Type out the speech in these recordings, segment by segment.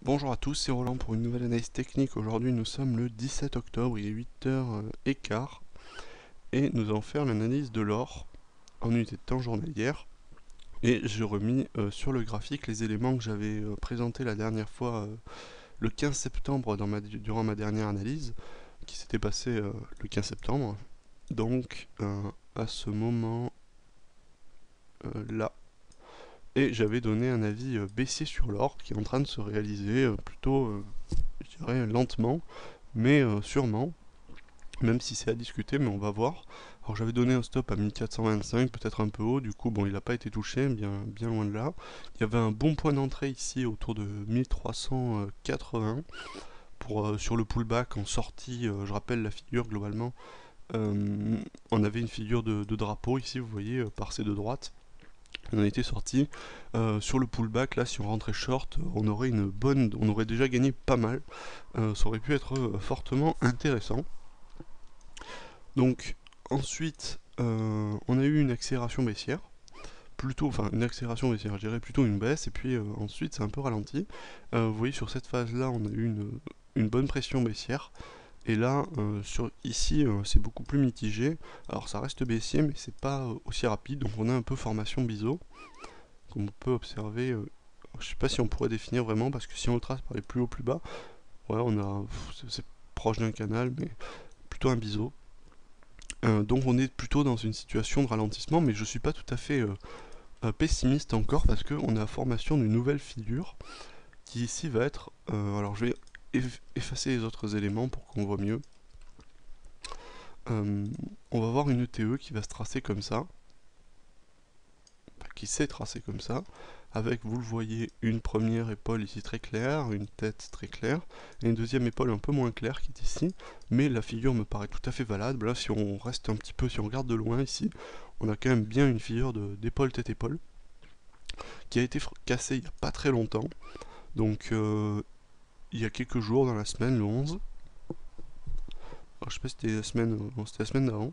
Bonjour à tous, c'est Roland pour une nouvelle analyse technique. Aujourd'hui nous sommes le 17 octobre, il est 8h15 et nous allons faire l'analyse de l'or en unité de temps journalière. Et j'ai remis sur le graphique les éléments que j'avais présentés la dernière fois le 15 septembre durant ma dernière analyse qui s'était passée le 15 septembre. Donc à ce moment là. Et j'avais donné un avis baissier sur l'or qui est en train de se réaliser plutôt, je dirais, lentement, mais sûrement, même si c'est à discuter, mais on va voir. Alors j'avais donné un stop à 1425, peut-être un peu haut, du coup bon il n'a pas été touché, bien loin de là. Il y avait un bon point d'entrée ici autour de 1380 sur le pullback en sortie, je rappelle la figure globalement. On avait une figure de drapeau ici, vous voyez, par ces deux droites. On a été sorti sur le pullback. Là, si on rentrait short, on aurait on aurait déjà gagné pas mal. Ça aurait pu être fortement intéressant. Donc ensuite, on a eu une accélération baissière, enfin une accélération baissière, je dirais plutôt une baisse, et puis ensuite c'est un peu ralenti. Vous voyez sur cette phase là, on a eu une bonne pression baissière. Et là, ici, c'est beaucoup plus mitigé. Alors ça reste baissier, mais c'est pas aussi rapide. Donc on a un peu formation biseau, comme on peut observer. Je sais pas si on pourrait définir vraiment, parce que si on le trace par les plus hauts, plus bas, ouais, c'est proche d'un canal, mais plutôt un biseau. Donc on est plutôt dans une situation de ralentissement, mais je suis pas tout à fait pessimiste encore, parce qu'on a la formation d'une nouvelle figure, qui ici va être... alors je vais effacer les autres éléments pour qu'on voit mieux. On va voir une ETE qui va se tracer comme ça, qui s'est tracée comme ça, avec, vous le voyez, une première épaule ici très claire, une tête très claire, et une deuxième épaule un peu moins claire qui est ici, mais la figure me paraît tout à fait valable. Là, si on reste un petit peu, si on regarde de loin ici, on a quand même bien une figure d'épaule tête-épaule, qui a été cassée il n'y a pas très longtemps, donc il y a quelques jours dans la semaine, le 11. Alors, je sais pas si c'était c'était la semaine d'avant.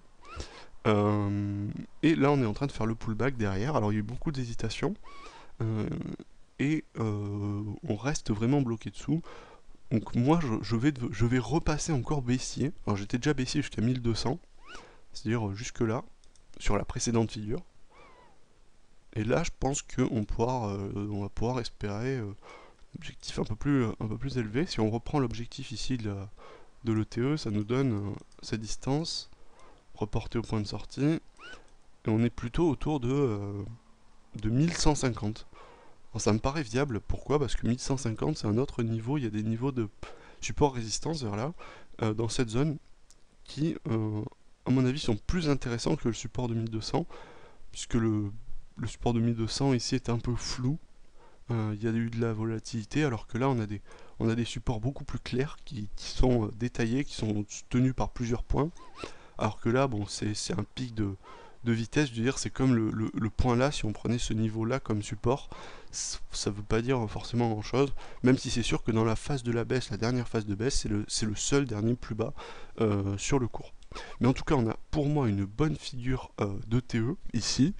Et là on est en train de faire le pullback derrière. Alors il y a eu beaucoup d'hésitation et on reste vraiment bloqué dessous. Donc moi je vais repasser encore baissier. Alors j'étais déjà baissier jusqu'à 1200, c'est-à-dire jusque là sur la précédente figure. Et là je pense qu'on on va pouvoir espérer objectif un peu plus élevé. Si on reprend l'objectif ici de l'ETE, ça nous donne sa distance reportée au point de sortie. Et on est plutôt autour de 1150. Alors ça me paraît viable, pourquoi? Parce que 1150 c'est un autre niveau, il y a des niveaux de support résistance vers là, dans cette zone, qui à mon avis sont plus intéressants que le support de 1200, puisque le support de 1200 ici est un peu flou, il y a eu de la volatilité, alors que là on a des supports beaucoup plus clairs, qui sont détaillés, qui sont tenus par plusieurs points, alors que là bon c'est un pic de vitesse, je veux dire, c'est comme le point là, si on prenait ce niveau là comme support, ça veut pas dire forcément grand chose, même si c'est sûr que dans la phase de la baisse, la dernière phase de baisse, c'est le seul dernier plus bas sur le cours. Mais en tout cas, on a pour moi une bonne figure de TE ici,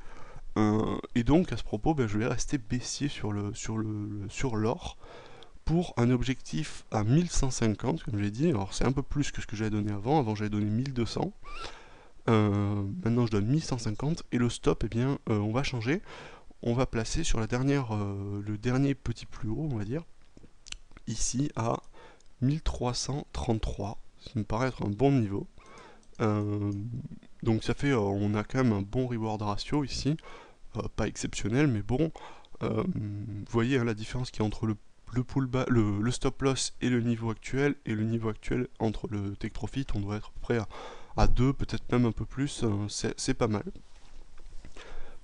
et donc à ce propos, ben, je vais rester baissier sur l'or pour un objectif à 1150, comme j'ai dit. Alors c'est un peu plus que ce que j'avais donné avant j'avais donné 1200. Maintenant je donne 1150 et le stop, eh bien, on va changer. On va placer sur le dernier petit plus haut, on va dire, ici à 1333. Ça me paraît être un bon niveau. Donc ça fait, on a quand même un bon reward ratio ici, pas exceptionnel, mais bon. Vous voyez hein, la différence qu'il y a entre le stop loss et le niveau actuel, entre le take profit, on doit être à peu près à 2, peut-être même un peu plus, c'est pas mal.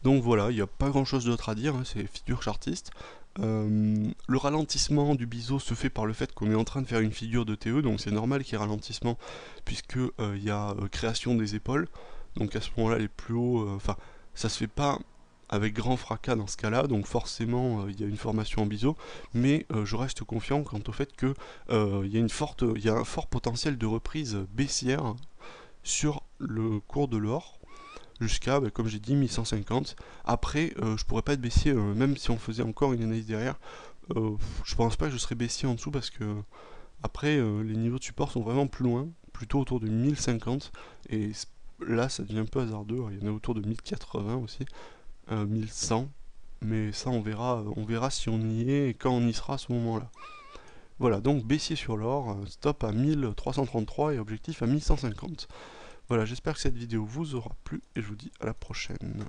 Donc voilà, il n'y a pas grand chose d'autre à dire, hein, c'est figure chartiste. Le ralentissement du biseau se fait par le fait qu'on est en train de faire une figure de TE, donc c'est normal qu'il y ait ralentissement, puisque il y a création des épaules. Donc à ce moment-là, les plus hauts, ça se fait pas avec grand fracas dans ce cas-là, donc forcément il y a une formation en biseau, mais je reste confiant quant au fait que il y a un fort potentiel de reprise baissière sur le cours de l'or jusqu'à, comme j'ai dit, 1150. Après, je pourrais pas être baissier, même si on faisait encore une analyse derrière, Je pense pas que je serai baissier en dessous parce que après les niveaux de support sont vraiment plus loin, plutôt autour de 1050 et là ça devient un peu hasardeux, il y en a autour de 1080 aussi, 1100, mais ça on verra si on y est et quand on y sera à ce moment-là. Voilà, donc baissier sur l'or, stop à 1333 et objectif à 1150. Voilà, j'espère que cette vidéo vous aura plu et je vous dis à la prochaine.